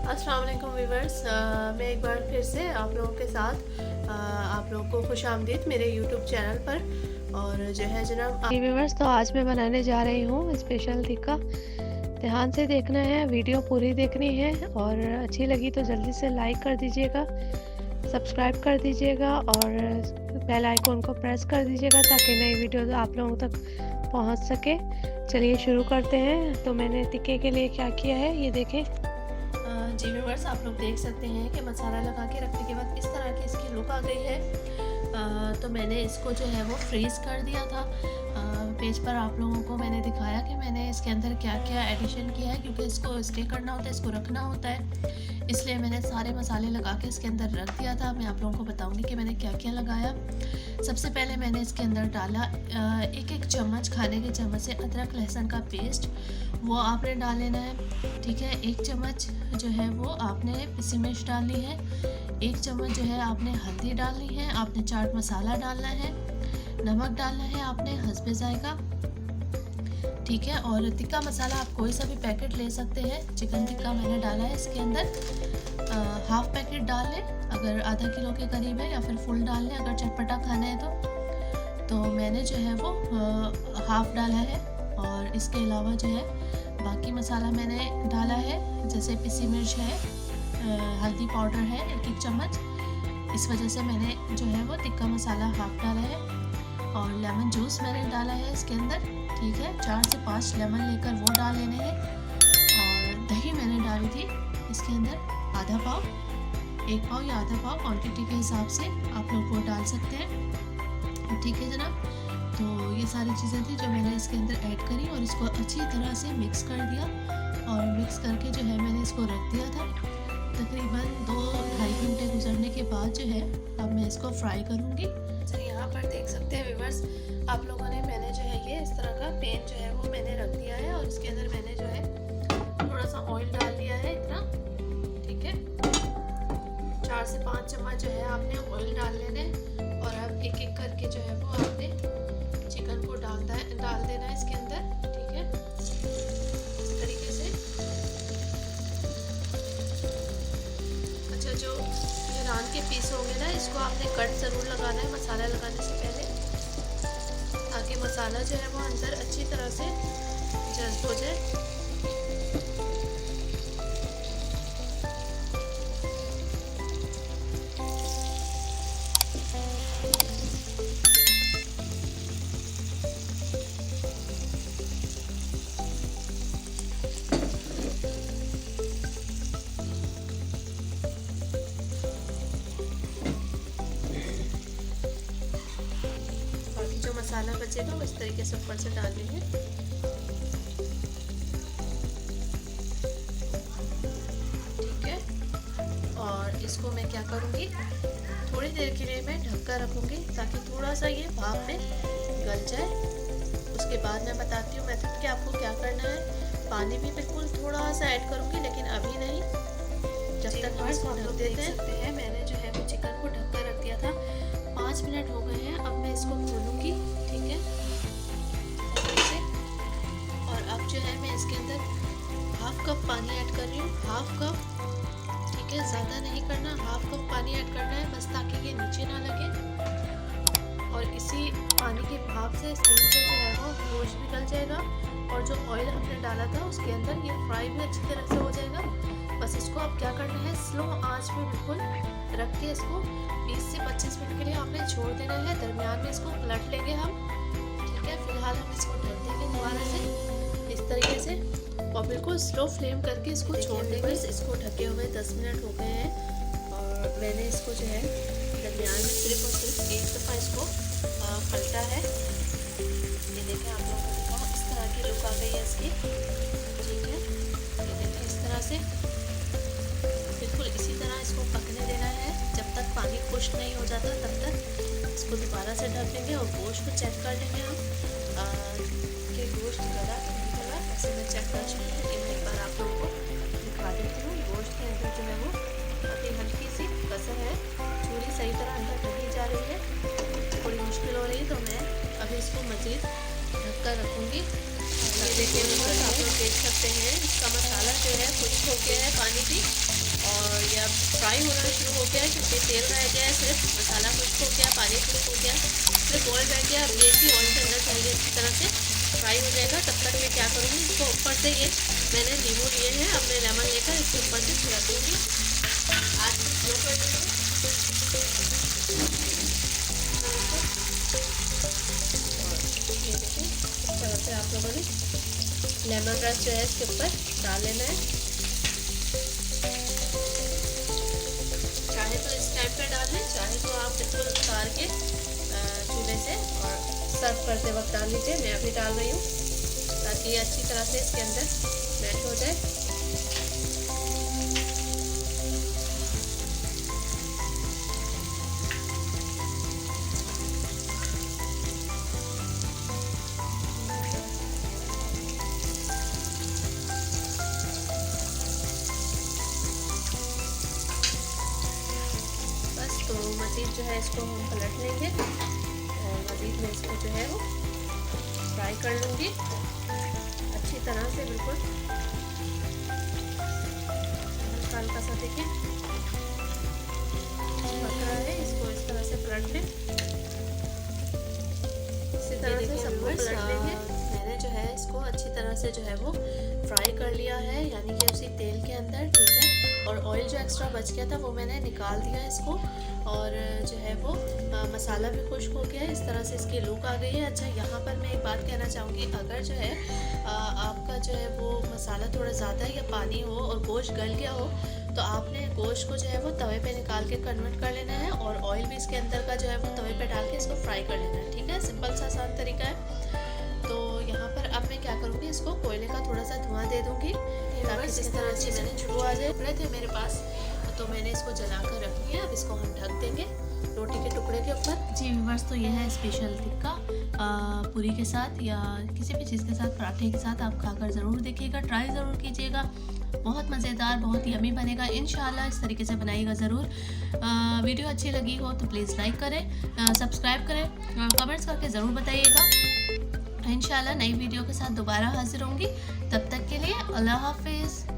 अस्सलाम वालेकुम व्यूवर्स, मैं एक बार फिर से आप लोगों के साथ आप लोगों को खुश आमदीद मेरे यूट्यूब चैनल पर। और जो है जनाब व्यूवर्स, तो आज मैं बनाने जा रही हूँ स्पेशल टिक्का। ध्यान से देखना है, वीडियो पूरी देखनी है और अच्छी लगी तो जल्दी से लाइक कर दीजिएगा, सब्सक्राइब कर दीजिएगा और बेल आइकॉन को प्रेस कर दीजिएगा ताकि नई वीडियो आप लोगों तक पहुँच सके। चलिए शुरू करते हैं। तो मैंने टिक्के के लिए क्या किया है ये देखें। जी व्यूवर्स, आप लोग देख सकते हैं कि मसाला लगा के रखने के बाद इस तरह की इसकी लुक आ गई है। तो मैंने इसको जो है वो फ्रीज़ कर दिया था। पेज पर आप लोगों को मैंने दिखाया कि मैंने इसके अंदर क्या क्या एडिशन किया है, क्योंकि इसको स्टे करना होता है, इसको रखना होता है, इसलिए मैंने सारे मसाले लगा के इसके अंदर रख दिया था। मैं आप लोगों को बताऊंगी कि मैंने क्या क्या लगाया। सबसे पहले मैंने इसके अंदर डाला एक चम्मच, खाने के चम्मच से अदरक लहसुन का पेस्ट, वो आपने डाल लेना है। ठीक है, 1 चम्मच जो है वो आपने पिसी मिर्च डालनी है, 1 चम्मच जो है आपने हल्दी डालनी है, आपने चाट मसाला डालना है, नमक डालना है आपने हस्बे जायका। ठीक है, और टिक्का मसाला आप कोई सा भी पैकेट ले सकते हैं। चिकन टिक्का मैंने डाला है इसके अंदर, हाफ पैकेट डाल लें अगर आधा किलो के करीब है, या फिर फुल डाल लें अगर चटपटा खाना है तो मैंने जो है वो हाफ डाला है। और इसके अलावा जो है बाकी मसाला मैंने डाला है, जैसे पिसी मिर्च है, हल्दी पाउडर है 1 चम्मच। इस वजह से मैंने जो है वो टिक्का मसाला हाफ डाला है। और लेमन जूस मैंने डाला है इसके अंदर। ठीक है, 4 से 5 लेमन लेकर वो डाल लेने हैं। और दही मैंने डाली थी इसके अंदर आधा पाव, 1 पाव या आधा पाव, क्वांटिटी के हिसाब से आप लोग वो डाल सकते हैं। ठीक है जनाब, तो ये सारी चीज़ें थी जो मैंने इसके अंदर ऐड करी और इसको अच्छी तरह से मिक्स कर दिया। और मिक्स करके जो है मैंने इसको रख दिया था। तकरीबन 2-2.5 घंटे गुजरने के बाद जो है अब मैं इसको फ्राई करूँगी। सर यहाँ पर देख सकते हैं व्यूवर्स आप लोगों ने, मैंने जो है ये इस तरह का पैन जो है वो मैंने रख दिया है और इसके अंदर मैंने जो है थोड़ा सा ऑयल डाल दिया है इतना। ठीक है, 4 से 5 चम्मच जो है आपने ऑयल डाल लेने। और अब एक एक करके जो है वो आपने चिकन को डाल देना है इसके अंदर। ठीक है, इस तरीके से। अच्छा, जो नान के पीस होंगे ना, इसको आपने कट ज़रूर लगाना है मसाला लगाने से पहले, ताकि मसाला जो है वो अंदर अच्छी तरह से जज्ब हो जाए। जो मसाला बचेगा वो इस तरीके से ऊपर से डाल लेंगे। ठीक है, और इसको मैं क्या करूँगी, थोड़ी देर के लिए मैं ढक कर रखूँगी ताकि थोड़ा सा ये भाप में गल जाए। उसके बाद मैं बताती हूँ मेथड कि आपको क्या करना है। पानी भी बिल्कुल थोड़ा सा ऐड करूँगी, लेकिन अभी नहीं, जब तक हम इसको ढक देते हैं। मैंने जो है वो चिकन को ढक कर रख दिया था। 5 मिनट हो गए हैं, अब मैं इसको खोलूँगी। ठीक है, ऐसे। और अब जो है मैं इसके अंदर हाफ कप पानी ऐड कर रही हूँ, हाफ कप। ठीक है, ज़्यादा नहीं करना, हाफ कप पानी ऐड करना है बस, ताकि ये नीचे ना लगे। और इसी पानी के भाप से स्टीम से जो है वो गोश्त भी गल जाएगा और जो ऑयल हमने डाला था उसके अंदर ये फ्राई भी अच्छी तरह से हो जाएगा। बस इसको अब क्या करना है, स्लो आंच पे बिल्कुल रख के इसको 20 से 25 मिनट के लिए आपने छोड़ देना है। दरमियान में इसको पलट लेंगे हम। ठीक है, फिलहाल हम इसको ढक देंगे दोबारा से इस तरीके से और बिल्कुल स्लो फ्लेम करके इसको छोड़ देंगे। इसको ढके हुए 10 मिनट हो गए हैं और मैंने इसको जो है दरमियान में सिर्फ और सिर्फ 1 दफ़ा इसको पलटा है। ये देखें, आप लोगों को दिखाओ, इस तरह की लुक आ गई है इसकी। ठीक है, ये देखें इस तरह से बिल्कुल इसी तरह इसको पकने देना है जब तक पानी खुश्क नहीं हो जाता, तब तक इसको दोबारा से ढक देंगे और गोश्त को चेक कर लेंगे हम कि गोश्त गला कि नहीं गला। ऐसे मैं चेक कर चुकी हूँ, लेकिन एक बार आप लोगों को दिखा देती हूँ। गोश्त के अंदर जो है वो अभी हल्की सी कसर है, छुरी सही तरह अंदर नहीं जा रही है, थोड़ी मुश्किल हो रही है, तो मैं अभी इसको मज़ीद ढक कर रखूँगी। ये देखिए, आप लोग देख सकते हैं इसका मसाला जो है खुश्क हो गया है पानी भी। और ये अब फ्राई होना शुरू हो गया है क्योंकि तेल रह गया है, सिर्फ मसाला खुश्क हो गया, पानी खुश्क हो गया, सिर्फ ऑयल रह गया। अब ये भी ऑयल के अंदर चाहिए अच्छी तरह से फ्राई हो जाएगा। तब तक मैं क्या करूँगी, इसको ऊपर से ये मैंने नींबू लिए हैं, अब मैं लेमन लेकर इसके ऊपर से छिड़क दूँगी। आज स्लो कर दूँगी और ये देखिए इस तरह से आप लोगों ने लेमन रस जो है इसके ऊपर डाल लेना है। चाहे तो इस टाइम पे डाल लें, चाहे तो आप बिल्कुल उतार के चूल्हे से और सर्व करते वक्त डाल लीजिए। मैं अभी डाल रही हूँ ताकि ये अच्छी तरह से इसके अंदर मेल्ट हो जाए। तो मज़ीद जो है इसको हम पलट लेंगे और मज़ीद में इसको जो है वो फ्राई कर लूँगी अच्छी तरह से, बिल्कुल हल्का सा देखिए पक रहा है। इसको इस तरह से पलट लें, इसी तरह से सबको पलट लेंगे। मैंने जो है इसको अच्छी तरह से जो है वो फ्राई कर लिया है, यानी कि उसी तेल के अंदर, ठीक है। और ऑयल जो एक्स्ट्रा बच गया था वो मैंने निकाल दिया इसको, और जो है वो मसाला भी खुश्क हो गया है। इस तरह से इसकी लुक आ गई है। अच्छा, यहाँ पर मैं एक बात कहना चाहूँगी, अगर जो है आपका जो है वो मसाला थोड़ा ज़्यादा या पानी हो और गोश्त गल गया हो, तो आपने गोश्त को जो है वो तवे पे निकाल के कन्वर्ट कर लेना है और ऑयल भी इसके अंदर का जो है वो तवे पे डाल के इसको फ्राई कर लेना है, ठीक है। सिंपल सा आसान तरीका है। तो यहाँ पर अब मैं क्या करूँगी, इसको कोयले का थोड़ा सा धुआं दे दूँगी ताकि जिस तरह से मैंने शुरू आ जाए। टुकड़े थे मेरे पास तो मैंने इसको जला कर रख दिया। अब इसको हम ढक देंगे रोटी के टुकड़े के ऊपर। जी व्यूअर्स, तो यह है स्पेशल टिक्का पूरी के साथ या किसी भी चीज़ के साथ, पराठे के साथ आप खाकर ज़रूर देखिएगा, ट्राई ज़रूर कीजिएगा। बहुत मज़ेदार, बहुत यमी बनेगा इंशाल्लाह। इस तरीके से बनाइएगा ज़रूर। वीडियो अच्छी लगी हो तो प्लीज़ लाइक करें, सब्सक्राइब करें, कमेंट्स करके ज़रूर बताइएगा। इंशाल्लाह नई वीडियो के साथ दोबारा हाजिर होंगी। तब तक के लिए अल्लाह हाफिज़।